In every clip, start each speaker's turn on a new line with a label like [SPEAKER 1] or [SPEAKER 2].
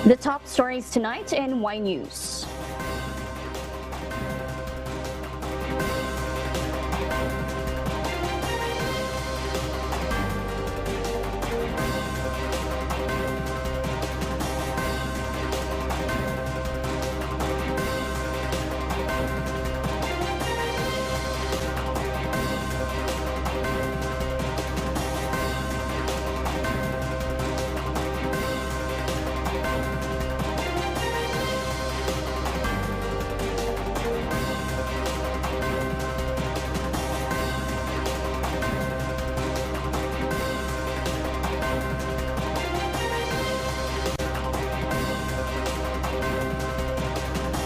[SPEAKER 1] The top stories tonight in Y News.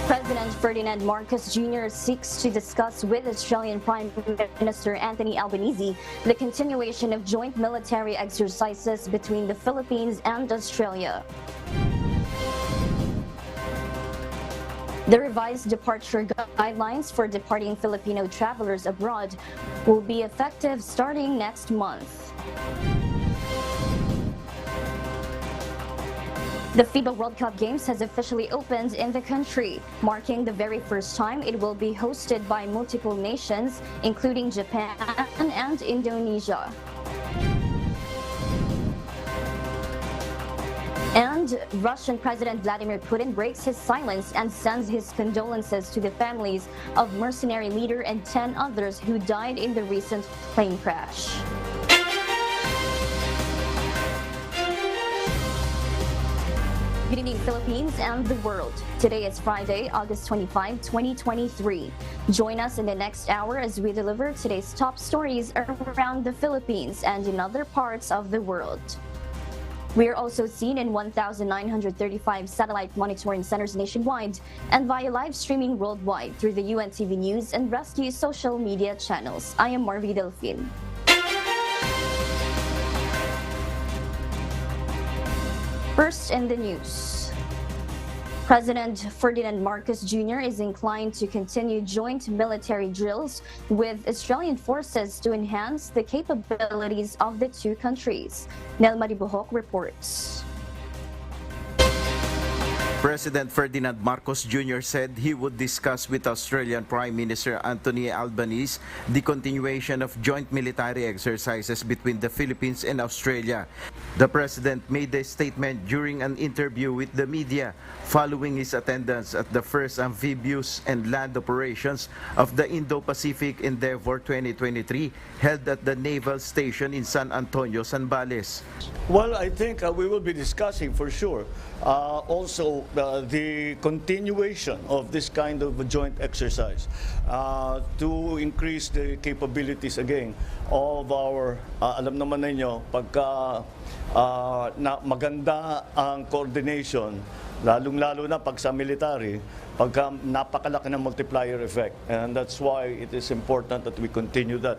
[SPEAKER 1] President Ferdinand Marcos Jr. seeks to discuss with Australian Prime Minister Anthony Albanese the continuation of joint military exercises between the Philippines and Australia. The revised departure guidelines for departing Filipino travelers abroad will be effective starting next month. The FIBA World Cup Games has officially opened in the country, marking the very first time it will be hosted by multiple nations, including Japan and Indonesia. And Russian President Vladimir Putin breaks his silence and sends his condolences to the families of mercenary leader and 10 others who died in the recent plane crash. Good evening, Philippines and the world. Today is Friday, August 25, 2023. Join us in the next hour as we deliver today's top stories around the Philippines and in other parts of the world. We are also seen in 1,935 satellite monitoring centers nationwide and via live streaming worldwide through the UNTV News and Rescue social media channels. I am Marvi Delfin. First in the news. President Ferdinand Marcos Jr. is inclined to continue joint military drills with Australian forces to enhance the capabilities of the two countries. Nel Maribuhok reports.
[SPEAKER 2] President Ferdinand Marcos Jr. said he would discuss with Australian Prime Minister Anthony Albanese the continuation of joint military exercises between the Philippines and Australia. The president made a statement during an interview with the media following his attendance at the first amphibious and land operations of the Indo-Pacific Endeavour 2023 held at the Naval Station in San Antonio, Zambales.
[SPEAKER 3] Well, I think we will be discussing for sure also the continuation of this kind of joint exercise to increase the capabilities again of our, alam naman ninyo, pagka maganda ang coordination, lalong-lalo na pag sa military, pagka napakalaki ng multiplier effect. And that's why it is important that we continue that.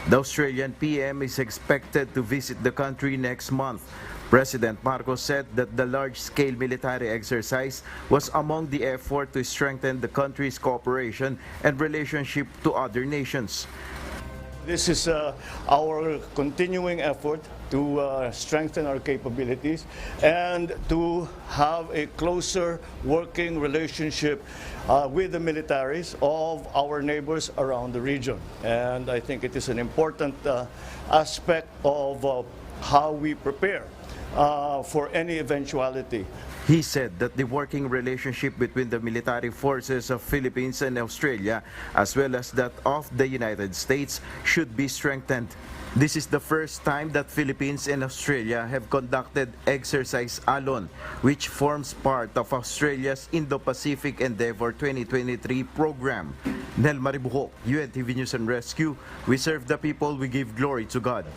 [SPEAKER 2] The Australian PM is expected to visit the country next month. President Marcos said that the large-scale military exercise was among the effort to strengthen the country's cooperation and relationship to other nations.
[SPEAKER 3] This is our continuing effort to strengthen our capabilities and to have a closer working relationship with the militaries of our neighbors around the region. And I think it is an important aspect of how we prepare for any eventuality.
[SPEAKER 2] He said that the working relationship between the military forces of Philippines and Australia, as well as that of the United States, should be strengthened. This is the first time that Philippines and Australia have conducted Exercise Alon, which forms part of Australia's Indo-Pacific Endeavour 2023 program. Nel Maribuhok, UNTV News and Rescue. We serve the people, we give glory to God.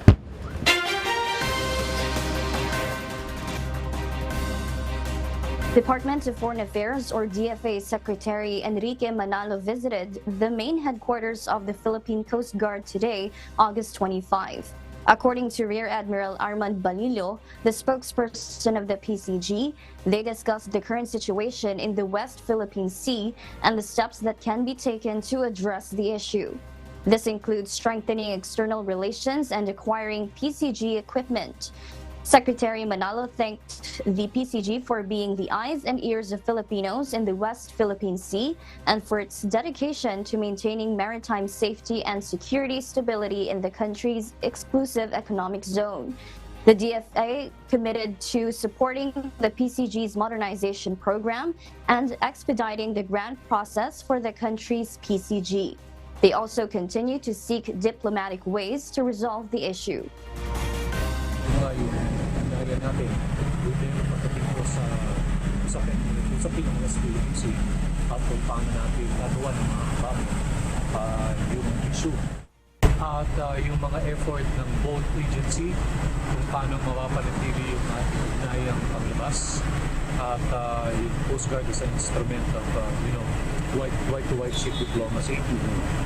[SPEAKER 1] Department of Foreign Affairs or DFA Secretary Enrique Manalo visited the main headquarters of the Philippine Coast Guard today, August 25. According to Rear Admiral Armand Balilo, the spokesperson of the PCG, they discussed the current situation in the West Philippine Sea and the steps that can be taken to address the issue. This includes strengthening external relations and acquiring PCG equipment. Secretary Manalo thanked the PCG for being the eyes and ears of Filipinos in the West Philippine Sea and for its dedication to maintaining maritime safety and security stability in the country's exclusive economic zone. The DFA committed to supporting the PCG's modernization program and expediting the grant process for the country's PCG. They also continue to seek diplomatic ways to resolve the issue.
[SPEAKER 4] Yung natin, buti yung pagdating ko sa Pilipinas Philippines at kung paano natin nagawa ng mga kabamo yung issue. At yung mga effort ng both agency kung paano mapapanatili yung ating ugnayang panglabas at yung Coast Guard is an instrument of white-to-white ship diplomacy.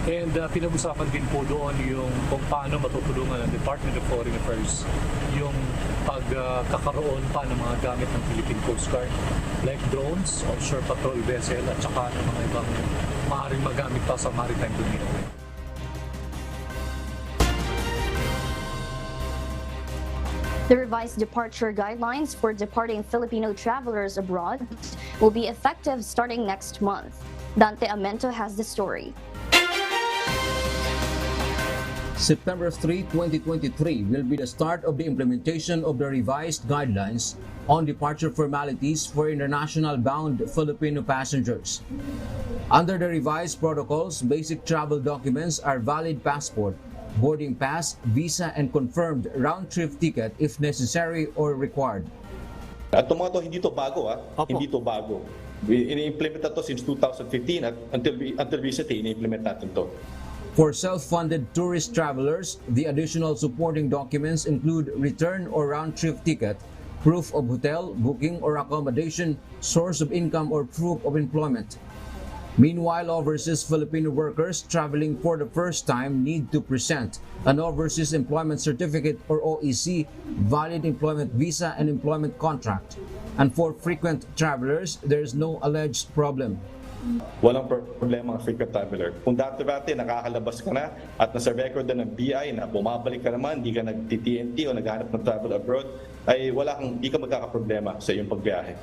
[SPEAKER 4] And pinag-usapan din po doon yung kung paano matutulungan ng Department of Foreign Affairs yung pagkakaroon pa ng mga gamit ng Philippine Coast Guard like drones, offshore patrol vessel at saka ng mga ibang maaaring magamit pa sa maritime domain.
[SPEAKER 1] The revised departure guidelines for departing Filipino travelers abroad will be effective starting next month. Dante Amento has the story.
[SPEAKER 5] September 3, 2023 will be the start of the implementation of the revised guidelines on departure formalities for international-bound Filipino passengers. Under the revised protocols, basic travel documents are valid passport, boarding pass, visa, and confirmed round-trip ticket if necessary or required.
[SPEAKER 6] At mga to, hindi to bago Hindi to bago. Ini-implement to since 2015 at until recently ini-implement natin to.
[SPEAKER 5] For self-funded tourist travelers, the additional supporting documents include return or round-trip ticket, proof of hotel, booking or accommodation, source of income or proof of employment. Meanwhile, overseas Filipino workers traveling for the first time need to present an Overseas Employment Certificate or OEC, valid employment visa and employment contract. And for frequent travelers, there is no alleged problem.
[SPEAKER 6] Walang problema ang frequent traveler. Kung dati-dati nakakalabas ka na at nasa record na ng BI na bumabalik ka naman, hindi ka nag-TNT o naghanap ng travel abroad, ay hindi ka magkakaproblema sa iyong pagbiyahe.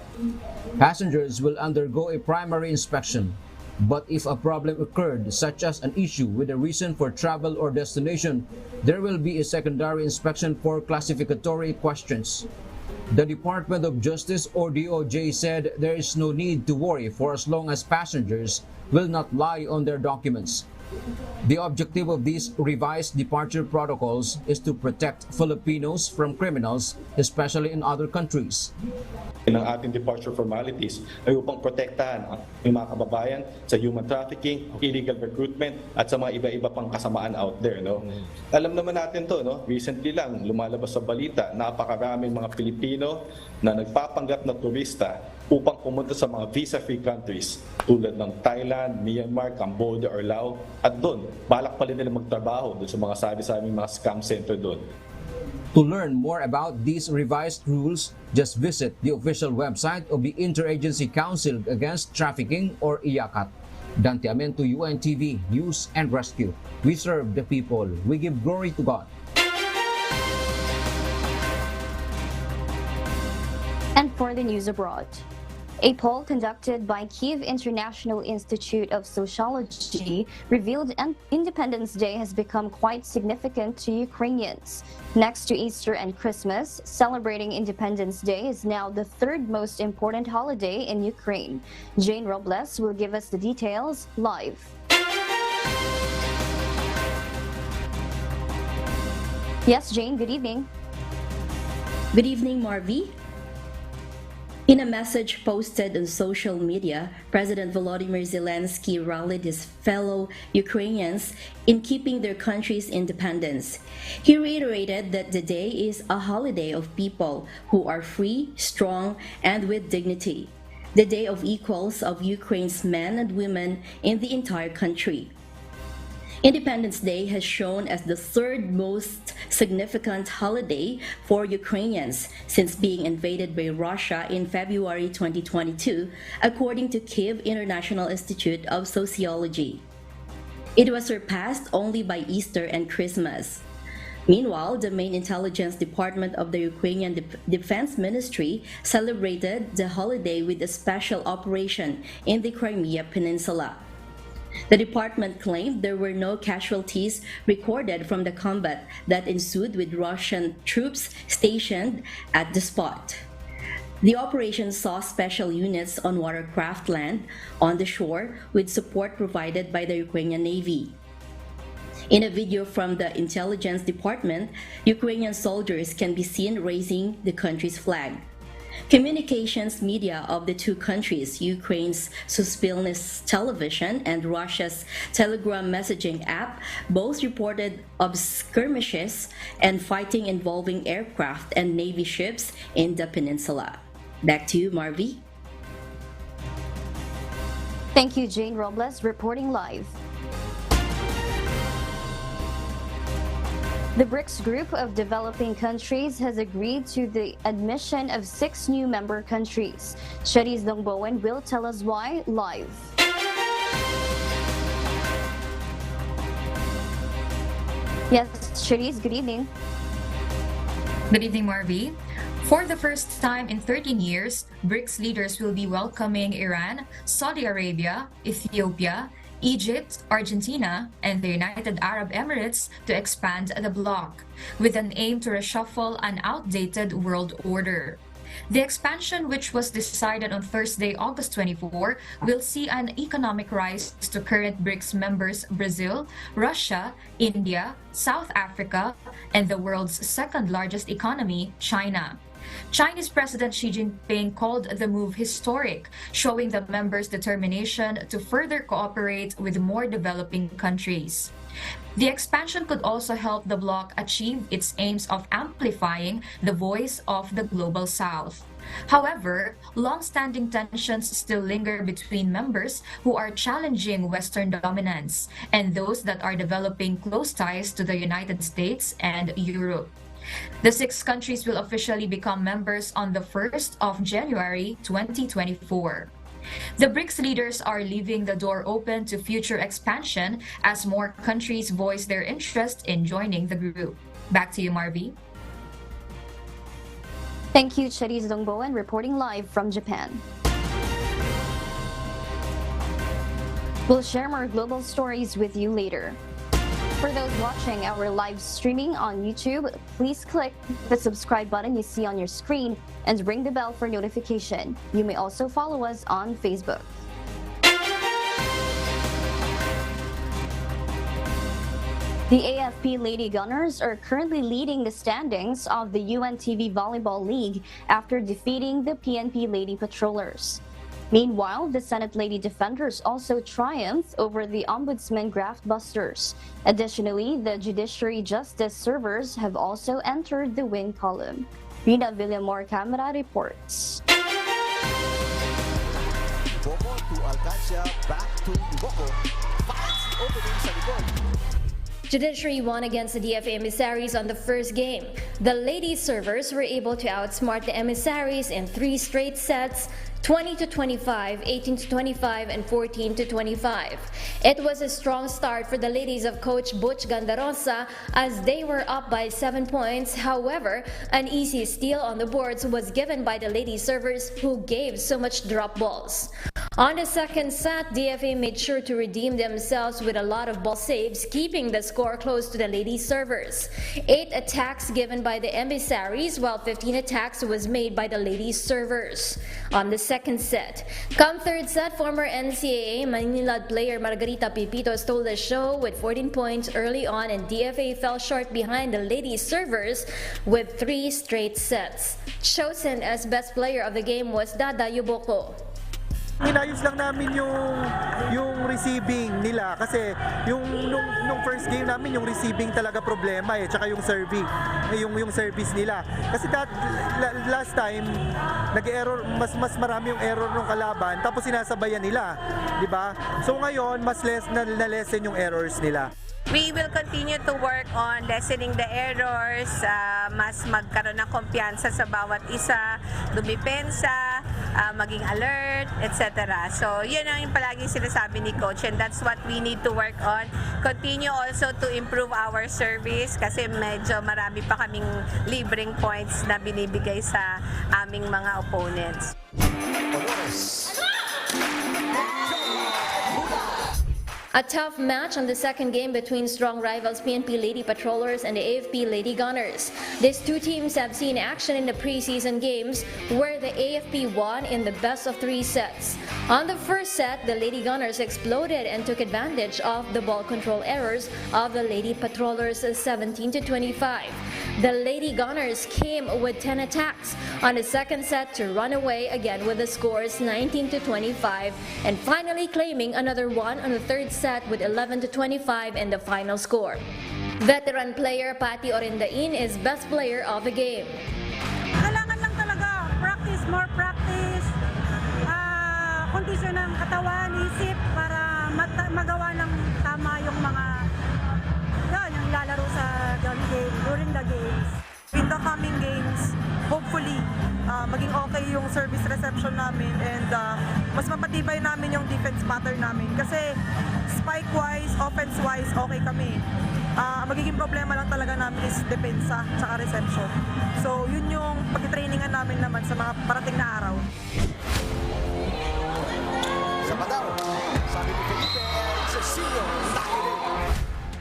[SPEAKER 5] Passengers will undergo a primary inspection. But if a problem occurred, such as an issue with a reason for travel or destination, there will be a secondary inspection for classificatory questions. The Department of Justice or DOJ said there is no need to worry for as long as passengers will not lie on their documents. The objective of these revised departure protocols is to protect Filipinos from criminals, especially in other countries.
[SPEAKER 6] Ng ating departure formalities ay upang protektahan ang mga kababayan sa human trafficking, illegal recruitment at sa mga iba-iba pang kasamaan out there. Alam naman natin to, recently lang lumalabas sa balita, napakaraming mga Pilipino na nagpapanggap na turista upang pumunta sa mga visa-free countries tulad ng Thailand, Myanmar, Cambodia or Laos at doon, balak pa rin nila magtrabaho doon sa mga sabi-sabing mga scam center doon.
[SPEAKER 5] To learn more about these revised rules, just visit the official website of the Interagency Council Against Trafficking or IACAT. Dante Amento, UNTV, News and Rescue. We serve the people. We give glory to God.
[SPEAKER 1] And for the news abroad, a poll conducted by Kyiv International Institute of Sociology revealed Independence Day has become quite significant to Ukrainians. Next to Easter and Christmas, celebrating Independence Day is now the third most important holiday in Ukraine. Jane Robles will give us the details live. Yes, Jane, good evening.
[SPEAKER 7] Good evening, Marvi. In a message posted on social media, President Volodymyr Zelensky rallied his fellow Ukrainians in keeping their country's independence. He reiterated that the day is a holiday of people who are free, strong, and with dignity. The day of equals of Ukraine's men and women in the entire country. Independence Day has shown as the third most significant holiday for Ukrainians since being invaded by Russia in February 2022, according to Kyiv International Institute of Sociology. It was surpassed only by Easter and Christmas. Meanwhile, the main intelligence department of the Ukrainian Defense Ministry celebrated the holiday with a special operation in the Crimea Peninsula. The department claimed there were no casualties recorded from the combat that ensued with Russian troops stationed at the spot. The operation saw special units on watercraft land on the shore with support provided by the Ukrainian Navy. In a video from the intelligence department, Ukrainian soldiers can be seen raising the country's flag. Communications media of the two countries, Ukraine's Suspilnes television and Russia's Telegram messaging app, both reported of skirmishes and fighting involving aircraft and Navy ships in the peninsula. Back to you, Marvi.
[SPEAKER 1] Thank you, Jane Robles, reporting live. The BRICS group of developing countries has agreed to the admission of 6 new member countries. Cherise Dongbowen will tell us why live. Yes, Cherise, good evening.
[SPEAKER 8] Good evening, Marvi. For the first time in 13 years, BRICS leaders will be welcoming Iran, Saudi Arabia, Ethiopia, Egypt, Argentina, and the United Arab Emirates to expand the bloc, with an aim to reshuffle an outdated world order. The expansion, which was decided on Thursday, August 24, will see an economic rise to current BRICS members Brazil, Russia, India, South Africa, and the world's second largest economy, China. Chinese President Xi Jinping called the move historic, showing the members' determination to further cooperate with more developing countries. The expansion could also help the bloc achieve its aims of amplifying the voice of the Global South. However, long-standing tensions still linger between members who are challenging Western dominance and those that are developing close ties to the United States and Europe. The 6 countries will officially become members on the 1st of January 2024. The BRICS leaders are leaving the door open to future expansion as more countries voice their interest in joining the group. Back to you, Marvi.
[SPEAKER 1] Thank you, Cherise Dongbowen, reporting live from Japan. We'll share more global stories with you later. For those watching our live streaming on YouTube, please click the subscribe button you see on your screen and ring the bell for notification. You may also follow us on Facebook. The AFP Lady Gunners are currently leading the standings of the UNTV Volleyball League after defeating the PNP Lady Patrollers. Meanwhile, the Senate Lady Defenders also triumphed over the Ombudsman Graft Busters. Additionally, the Judiciary Justice Servers have also entered the win column. Rina Villamor Camera reports.
[SPEAKER 9] Iboko to Alcancia, back to Iboko. Finds the opening sa likod.
[SPEAKER 10] Judiciary won against the DFA emissaries on the first game. The lady servers were able to outsmart the emissaries in 3 straight sets, 20-25, 18-25, and 14-25. It was a strong start for the ladies of Coach Butch Gandarosa as they were up by 7 points. However, an easy steal on the boards was given by the lady servers who gave so much drop balls. On the second set, DFA made sure to redeem themselves with a lot of ball saves, keeping the score close to the lady servers. 8 attacks given by the emissaries, while 15 attacks was made by the lady servers. On the second set, come third set, former NCAA Manila player Margarita Pipito stole the show with 14 points early on, and DFA fell short behind the lady servers with 3 straight sets. Chosen as best player of the game was Dada Yuboko.
[SPEAKER 11] Inayos lang namin yung receiving nila kasi nung first game namin yung receiving talaga problema tsaka yung serving yung service nila kasi last time nag-error mas marami yung error ng kalaban tapos sinasabayan nila, di ba? So ngayon mas na lessen yung errors nila.
[SPEAKER 12] We will continue to work on lessening the errors, mas magkaroon ng kumpiyansa sa bawat isa, dumipensa, maging alert, etc. So yun ang yung palaging sinasabi ni Coach, and that's what we need to work on. Continue also to improve our service kasi medyo marami pa kaming libreng points na binibigay sa aming mga opponents.
[SPEAKER 10] A tough match on the second game between strong rivals PNP Lady Patrollers and the AFP Lady Gunners. These two teams have seen action in the preseason games where the AFP won in the best of 3 sets. On the first set, the Lady Gunners exploded and took advantage of the ball control errors of the Lady Patrollers 17-25. The Lady Gunners came with 10 attacks on the second set to run away again with the scores 19-25 and finally claiming another one on the third set with 11-25 in the final score. Veteran player Patty Orindain is best player of the game.
[SPEAKER 13] Kailangan lang talaga practice, more practice, kondisyon ng katawan, isip para magawa ng tama yung mga yung lalaro sa during the games. In the coming games, hopefully, maging okay yung service reception namin and mas mapatibay namin yung defense pattern namin. Kasi spike-wise, offense-wise, okay kami. Magiging problema lang talaga namin is depensa tsaka reception. So, yun yung pag-trainingan namin naman sa mga parating na araw.
[SPEAKER 9] Sa padaw, sabi ni Felipe, Cecilio,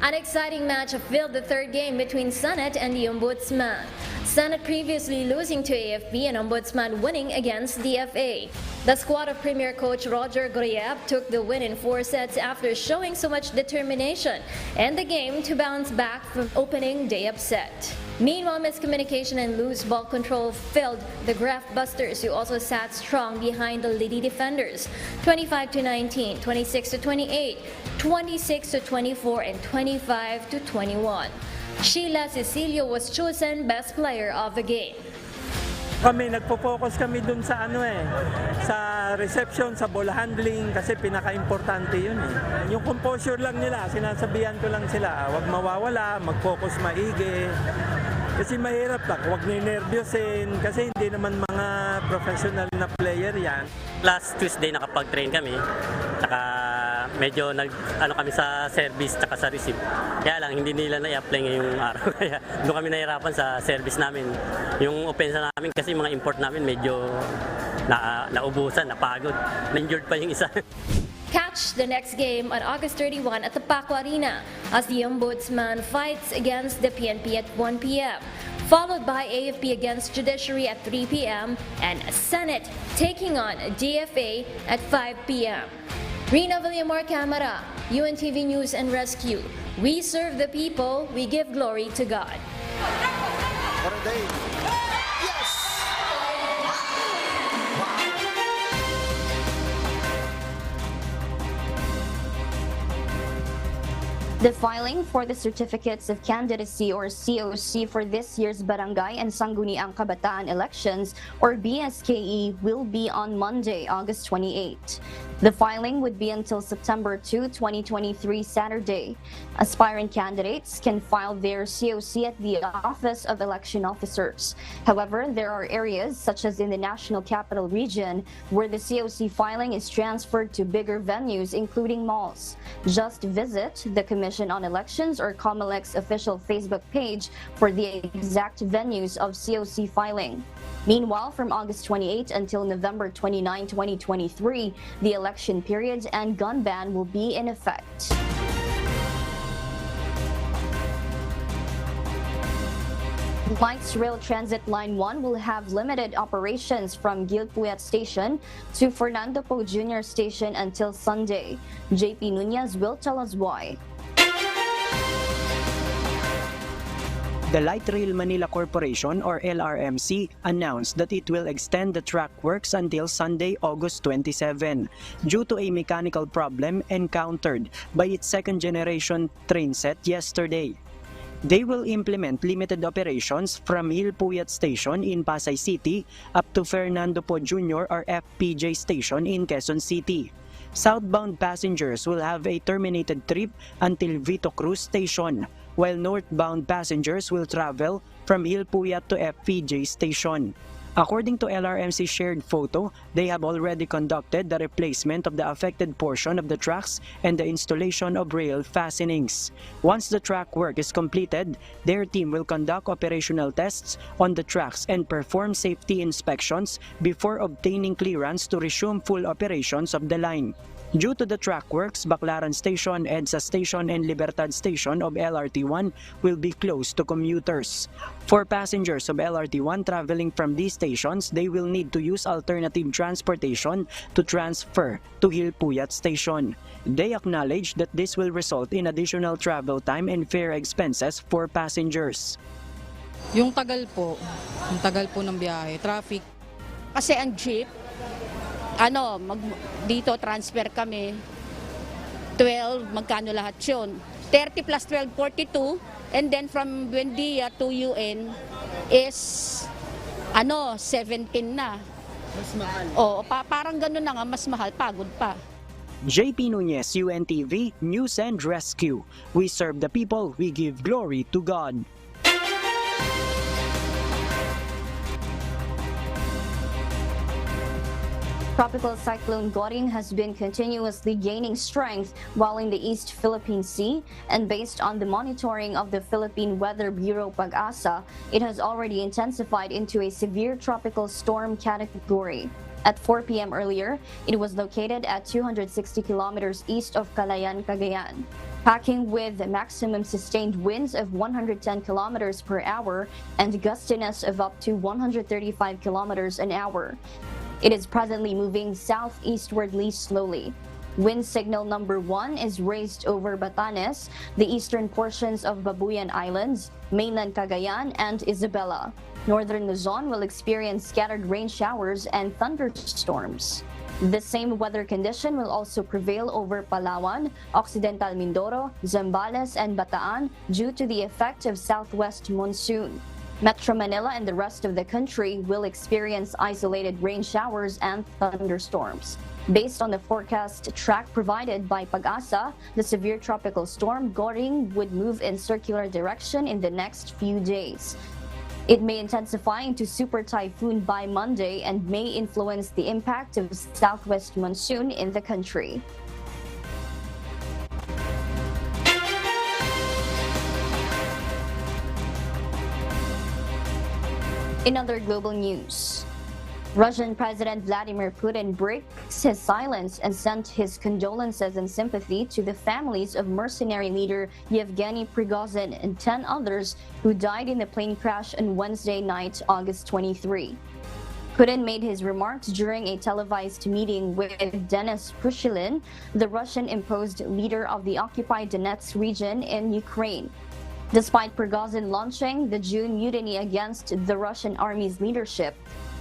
[SPEAKER 10] An exciting match filled the third game between Senate and the Ombudsman. Senate previously losing to AFP and Ombudsman winning against DFA. The squad of Premier Coach Roger Goring took the win in 4 sets after showing so much determination and the game to bounce back from opening day upset. Meanwhile, miscommunication and loose ball control filled the Graft Busters, who also sat strong behind the Lady Defenders. 25-19, 26-28, 26-24, and 25-21. Sheila Cecilio was chosen best player of the game.
[SPEAKER 14] Kami nagpo-focus kami dun sa sa reception, sa ball handling kasi pinaka-importante yun Yung composure lang nila, sinasabihan ko lang sila, wag mawawala, mag-focus maigi. Kasi mahirap lang, huwag ninervyusin kasi hindi naman mga professional na player yan.
[SPEAKER 15] Last Tuesday nakapag-train kami, saka medyo kami sa service at sa receive. Kaya lang hindi nila na-apply ngayong araw. Kaya doon kami nahirapan sa service namin. Yung opensa namin kasi mga import namin medyo naubusan, napagod. Na-injured pa yung isa.
[SPEAKER 10] Catch the next game on August 31 at the Paco Arena as the Ombudsman fights against the PNP at 1 p.m. Followed by AFP against Judiciary at 3 p.m. and Senate taking on DFA at 5 p.m. Rina Villamor Camera, UNTV News and Rescue. We serve the people, we give glory to God.
[SPEAKER 1] The filing for the Certificates of Candidacy or COC for this year's Barangay and Sangguniang Kabataan Elections or BSKE will be on Monday, August 28. The filing would be until September 2, 2023, Saturday. Aspiring candidates can file their COC at the Office of Election Officers. However, there are areas, such as in the National Capital Region, where the COC filing is transferred to bigger venues, including malls. Just visit the Commission on Elections or COMELEC's official Facebook page for the exact venues of COC filing. Meanwhile, from August 28 until November 29, 2023, the election period and gun ban will be in effect. Lights Rail Transit Line 1 will have limited operations from Gilpuyat Station to Fernando Po Jr. Station until Sunday. JP Nunez will tell us why.
[SPEAKER 16] The Light Rail Manila Corporation or LRMC announced that it will extend the track works until Sunday, August 27, due to a mechanical problem encountered by its second-generation train set yesterday. They will implement limited operations from Gilpuyat Station in Pasay City up to Fernando Po Jr. or FPJ Station in Quezon City. Southbound passengers will have a terminated trip until Vito Cruz Station, while northbound passengers will travel from Gilpuyat to FPJ Station. According to LRMC shared photo, they have already conducted the replacement of the affected portion of the tracks and the installation of rail fastenings. Once the track work is completed, their team will conduct operational tests on the tracks and perform safety inspections before obtaining clearance to resume full operations of the line. Due to the track works, Baclaran Station, EDSA Station, and Libertad Station of LRT1 will be closed to commuters. For passengers of LRT1 traveling from these stations, they will need to use alternative transportation to transfer to Hilpuyat Station. They acknowledge that this will result in additional travel time and fare expenses for passengers.
[SPEAKER 17] Yung tagal po ng biyahe, traffic.
[SPEAKER 18] Kasi ang jeep, dito transfer kami, 12, magkano lahat yun? 30 plus 12, 42, and then from Buendia to UN is, 17 na.
[SPEAKER 17] Mas mahal.
[SPEAKER 18] Oo, parang gano'n na nga, mas mahal, pagod pa.
[SPEAKER 16] JP Nunez, UNTV, News and Rescue. We serve the people, we give glory to God.
[SPEAKER 1] Tropical cyclone Goring has been continuously gaining strength while in the East Philippine Sea, and based on the monitoring of the Philippine Weather Bureau PAGASA, it has already intensified into a severe tropical storm category. At 4 p.m. earlier, it was located at 260 kilometers east of Calayan, Cagayan. Packing with maximum sustained winds of 110 kilometers per hour and gustiness of up to 135 kilometers an hour. It is presently moving southeastwardly slowly. Wind signal number 1 is raised over Batanes, the eastern portions of Babuyan Islands, mainland Cagayan, and Isabela. Northern Luzon will experience scattered rain showers and thunderstorms. The same weather condition will also prevail over Palawan, Occidental Mindoro, Zambales, and Bataan due to the effect of southwest monsoon. Metro Manila and the rest of the country will experience isolated rain showers and thunderstorms. Based on the forecast track provided by PAGASA, the severe tropical storm Goring would move in circular direction in the next few days. It may intensify into super typhoon by Monday and may influence the impact of southwest monsoon in the country. In other global news, Russian President Vladimir Putin breaks his silence and sent his condolences and sympathy to the families of mercenary leader Yevgeny Prigozhin and 10 others who died in the plane crash on Wednesday night, August 23. Putin made his remarks during a televised meeting with Denis Pushilin, the Russian-imposed leader of the occupied Donetsk region in Ukraine. Despite Prigozhin launching the June mutiny against the Russian army's leadership,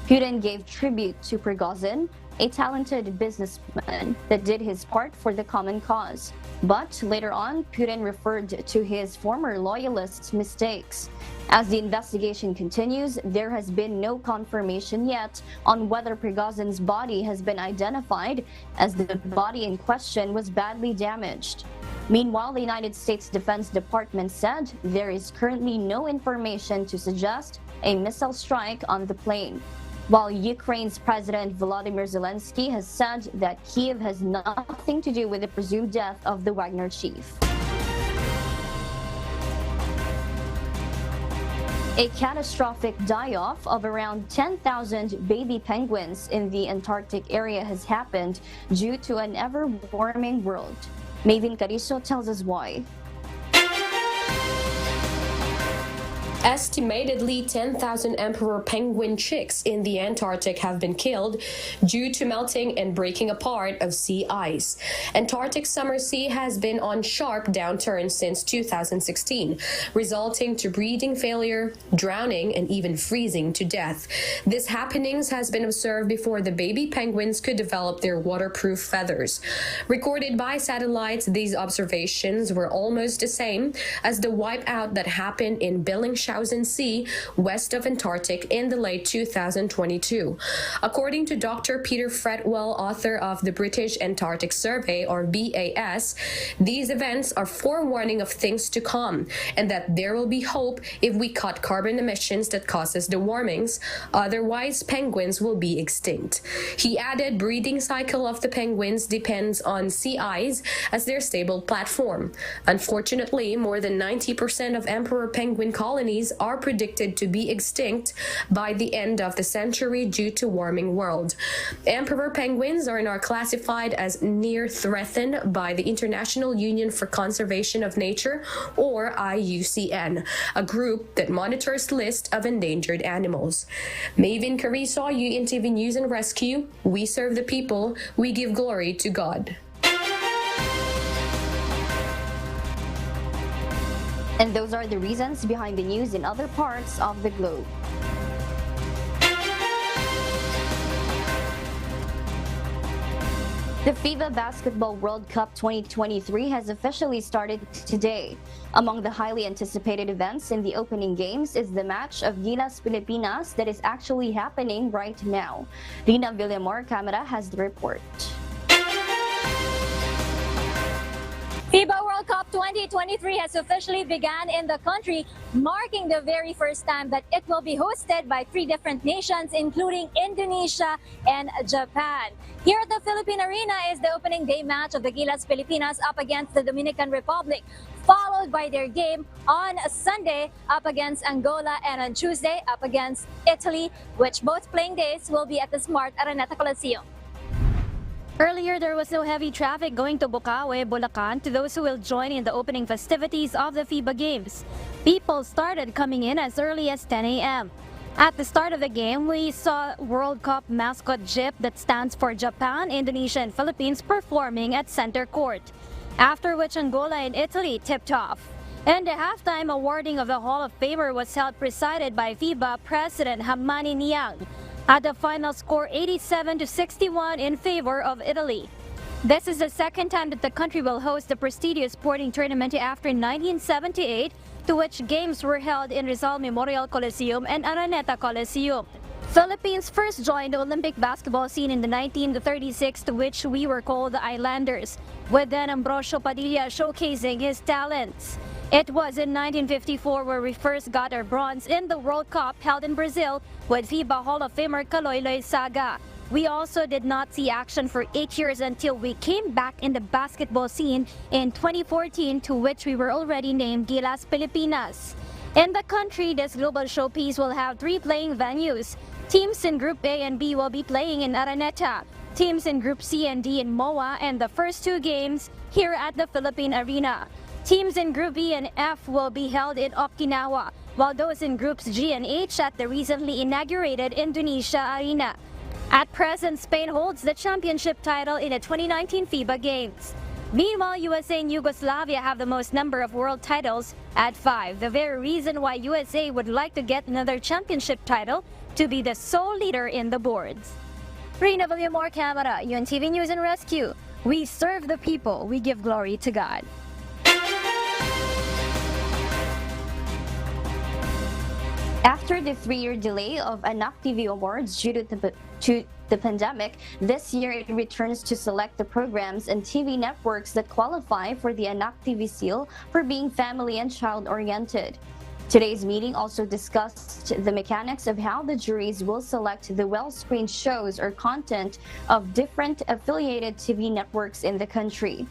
[SPEAKER 1] Putin gave tribute to Prigozhin, a talented businessman that did his part for the common cause. But later on, Putin referred to his former loyalists' mistakes. As the investigation continues, there has been no confirmation yet on whether Prigozhin's body has been identified, as the body in question was badly damaged. Meanwhile, the United States Defense Department said there is currently no information to suggest a missile strike on the plane, while Ukraine's President Volodymyr Zelensky has said that Kyiv has nothing to do with the presumed death of the Wagner chief. A catastrophic die-off of around 10,000 baby penguins in the Antarctic area has happened due to an ever-warming world. Maven Carizo tells us why.
[SPEAKER 19] Estimatedly 10,000 emperor penguin chicks in the Antarctic have been killed due to melting and breaking apart of sea ice. Antarctic summer sea has been on sharp downturn since 2016, resulting to breeding failure, drowning, and even freezing to death. This happenings has been observed before the baby penguins could develop their waterproof feathers. Recorded by satellites, these observations were almost the same as the wipeout that happened in Billingshire 2000 C west of Antarctic in the late 2022. According to Dr. Peter Fretwell, author of the British Antarctic Survey, or BAS, these events are forewarning of things to come, and that there will be hope if we cut carbon emissions that causes the warmings. Otherwise, penguins will be extinct. He added, breeding cycle of the penguins depends on sea ice as their stable platform. Unfortunately, more than 90% of emperor penguin colonies are predicted to be extinct by the end of the century due to warming world. Emperor penguins are now classified as near threatened by the International Union for Conservation of Nature, or IUCN, a group that monitors list of endangered animals. Maven Carrizo, UNTV News and Rescue. We serve the people. We give glory to God.
[SPEAKER 1] And those are the reasons behind the news in other parts of the globe. The FIBA Basketball World Cup 2023 has officially started today. Among the highly anticipated events in the opening games is the match of Gilas Pilipinas that is actually happening right now. Rina Villamor Camera has the report.
[SPEAKER 20] FIBA World Cup 2023 has officially begun in the country, marking the very first time that it will be hosted by 3 different nations, including Indonesia and Japan. Here at the Philippine Arena is the opening day match of the Gilas Pilipinas up against the Dominican Republic, followed by their game on Sunday up against Angola, and on Tuesday up against Italy, which both playing days will be at the Smart Araneta Coliseum.
[SPEAKER 10] Earlier, there was no heavy traffic going to Bukawe, Bulacan to those who will join in the opening festivities of the FIBA Games. People started coming in as early as 10 a.m. At the start of the game, we saw World Cup mascot Jeep that stands for Japan, Indonesia, and Philippines performing at center court, after which Angola and Italy tipped off. And the halftime awarding of the Hall of Famer was held presided by FIBA President Hamani Niang. At the final score 87-61 in favor of Italy. This is the second time that the country will host the prestigious sporting tournament after 1978, to which games were held in Rizal Memorial Coliseum and Araneta Coliseum. Philippines first joined the Olympic basketball scene in the 1936, to which we were called the Islanders, with then Ambrosio Padilla showcasing his talents. It was in 1954 where we first got our bronze in the World Cup held in Brazil with FIBA Hall of Famer Kaloyloy Saga. We also did not see action for 8 years until we came back in the basketball scene in 2014, to which we were already named Gilas Pilipinas. In the country, this global showpiece will have 3 playing venues. Teams in Group A and B will be playing in Araneta. Teams in Group C and D in MOA, and the first 2 games here at the Philippine Arena. Teams in Group E and F will be held in Okinawa, while those in Groups G and H at the recently inaugurated Indonesia Arena. At present, Spain holds the championship title in the 2019 FIBA Games. Meanwhile, USA and Yugoslavia have the most number of world titles at 5, the very reason why USA would like to get another championship title to be the sole leader in the boards. Rina Villamor Camera, UNTV News and Rescue. We serve the people, we give glory to God.
[SPEAKER 1] After the 3-year delay of Anak TV Awards due to the pandemic, this year it returns to select the programs and TV networks that qualify for the Anak TV seal for being family and child-oriented. Today's meeting also discussed the mechanics of how the juries will select the well-screened shows or content of different affiliated TV networks in the country.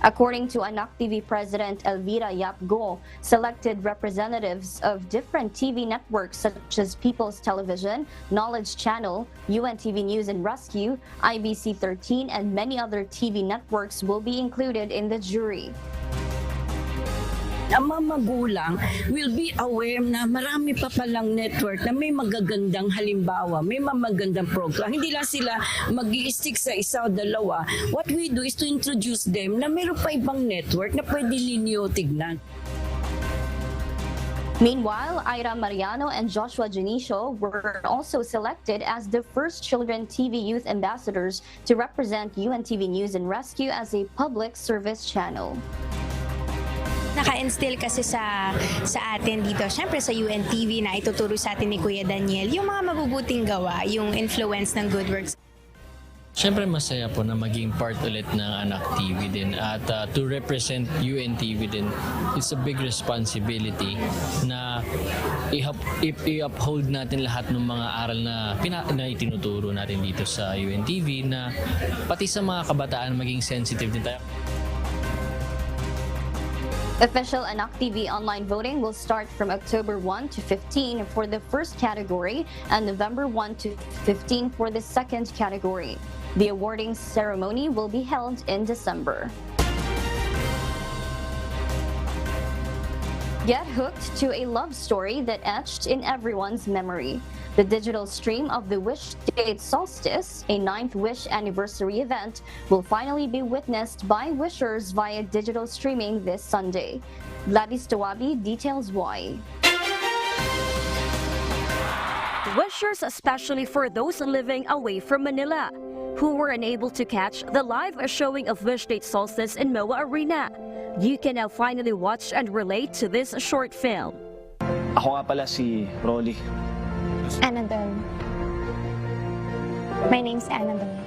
[SPEAKER 1] According to Anak TV President Elvira Yap Go, selected representatives of different TV networks such as People's Television, Knowledge Channel, UNTV News and Rescue, IBC 13, and many other TV networks will be included in the jury.
[SPEAKER 21] Ang mga magulang will be aware na marami pa palang network na may magagandang halimbawa, may magagandang program. Hindi lang sila mag-i-stick sa isa o dalawa. What we do is to introduce them na meron pa ibang network na pwede ninyo tignan.
[SPEAKER 1] Meanwhile, Ira Mariano and Joshua Janicio were also selected as the first children TV youth ambassadors to represent UNTV News and Rescue as a public service channel.
[SPEAKER 3] Naka-instill kasi sa atin dito, syempre sa UNTV na ituturo sa atin ni Kuya Daniel, yung mga mabubuting gawa, yung influence ng good works.
[SPEAKER 22] Siyempre masaya po na maging part ulit ng Anak TV din at to represent UNTV din, it's a big responsibility na i-uphold natin lahat ng mga aral na itinuturo natin dito sa UNTV na pati sa mga kabataan maging sensitive din tayo.
[SPEAKER 1] Official Anak TV online voting will start from October 1 to 15 for the first category and November 1 to 15 for the second category. The awarding ceremony will be held in December. Get hooked to a love story that etched in everyone's memory. The digital stream of the Wish Date Solstice, a 9th Wish anniversary event, will finally be witnessed by wishers via digital streaming this Sunday. Gladys Tawabi details why.
[SPEAKER 23] Wishers, especially for those living away from Manila, who were unable to catch the live showing of Wish Date Solstice in MOA Arena. You can now finally watch and relate to this short film.
[SPEAKER 24] Ako nga pala si Rolly.
[SPEAKER 25] Annabelle. My name's Annabelle.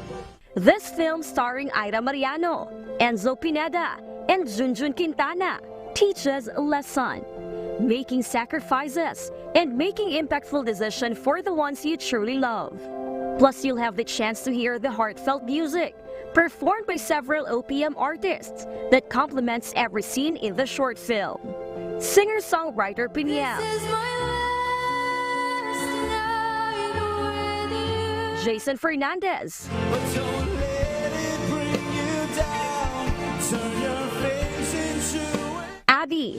[SPEAKER 23] This film starring Ira Mariano, Enzo Pineda, and Junjun Quintana teaches a lesson. Making sacrifices and making impactful decisions for the ones you truly love. Plus, you'll have the chance to hear the heartfelt music performed by several OPM artists that complements every scene in the short film. Singer-songwriter Pinyao, Jason Fernandez, Abby,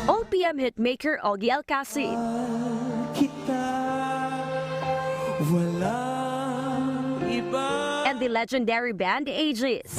[SPEAKER 23] OPM hitmaker Ogie Alcacid, and the legendary band Aegis.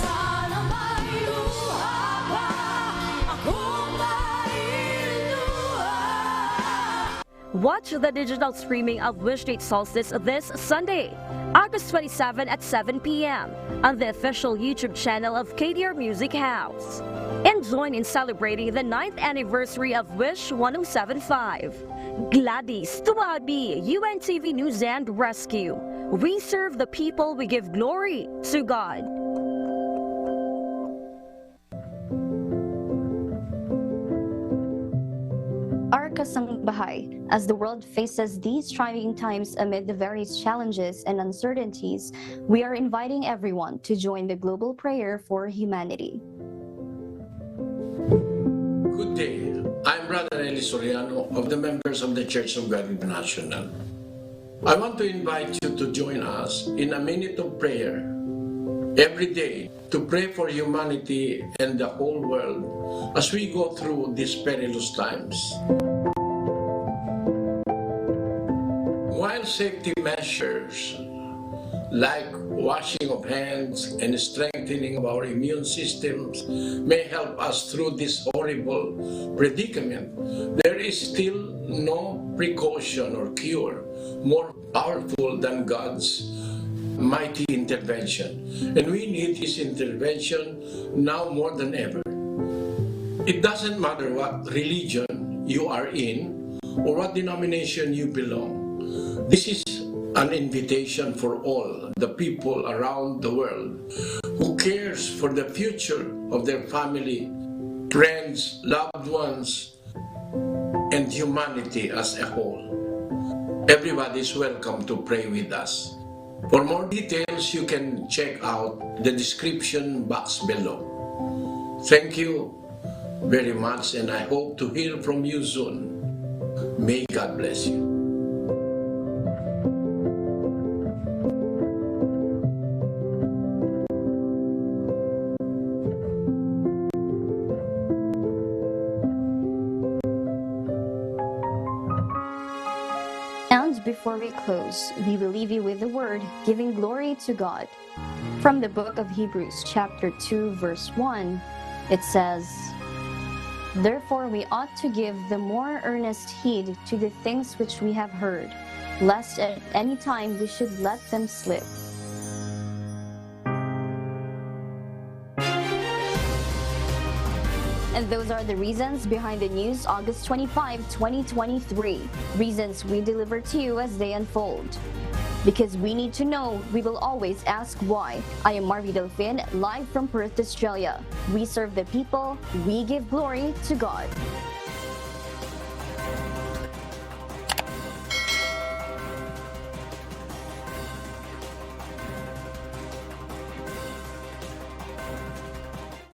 [SPEAKER 23] Watch the digital streaming of Wish Date Solstice this Sunday, August 27 at 7 p.m. on the official YouTube channel of KDR Music House. And join in celebrating the 9th anniversary of Wish 1075. Gladys Tawabi, UNTV News and Rescue. We serve the people, we give glory to God.
[SPEAKER 1] Our Kasangbahay, as the world faces these trying times amid the various challenges and uncertainties, we are inviting everyone to join the global prayer for humanity.
[SPEAKER 26] Good day. I'm Brother Eli Soriano of the members of the Church of God International. I want to invite you to join us in a minute of prayer every day to pray for humanity and the whole world as we go through these perilous times. While safety measures like washing of hands and strengthening of our immune systems may help us through this horrible predicament, there is still no precaution or cure more powerful than God's mighty intervention. And we need His intervention now more than ever. It doesn't matter what religion you are in or what denomination you belong. This is an invitation for all the people around the world who cares for the future of their family, friends, loved ones, and humanity as a whole. Everybody is welcome to pray with us. For more details, you can check out the description box below. Thank you very much, and I hope to hear from you soon. May God bless you.
[SPEAKER 1] And before we close, we will leave you with the word, giving glory to God. From the book of Hebrews, chapter 2, verse 1, it says, "Therefore we ought to give the more earnest heed to the things which we have heard, lest at any time we should let them slip. And those are the reasons behind the news August 25, 2023. Reasons we deliver to you as they unfold. Because we need to know, we will always ask why. I am Marvy Delfin, live from Perth, Australia. We serve the people, we give glory to God.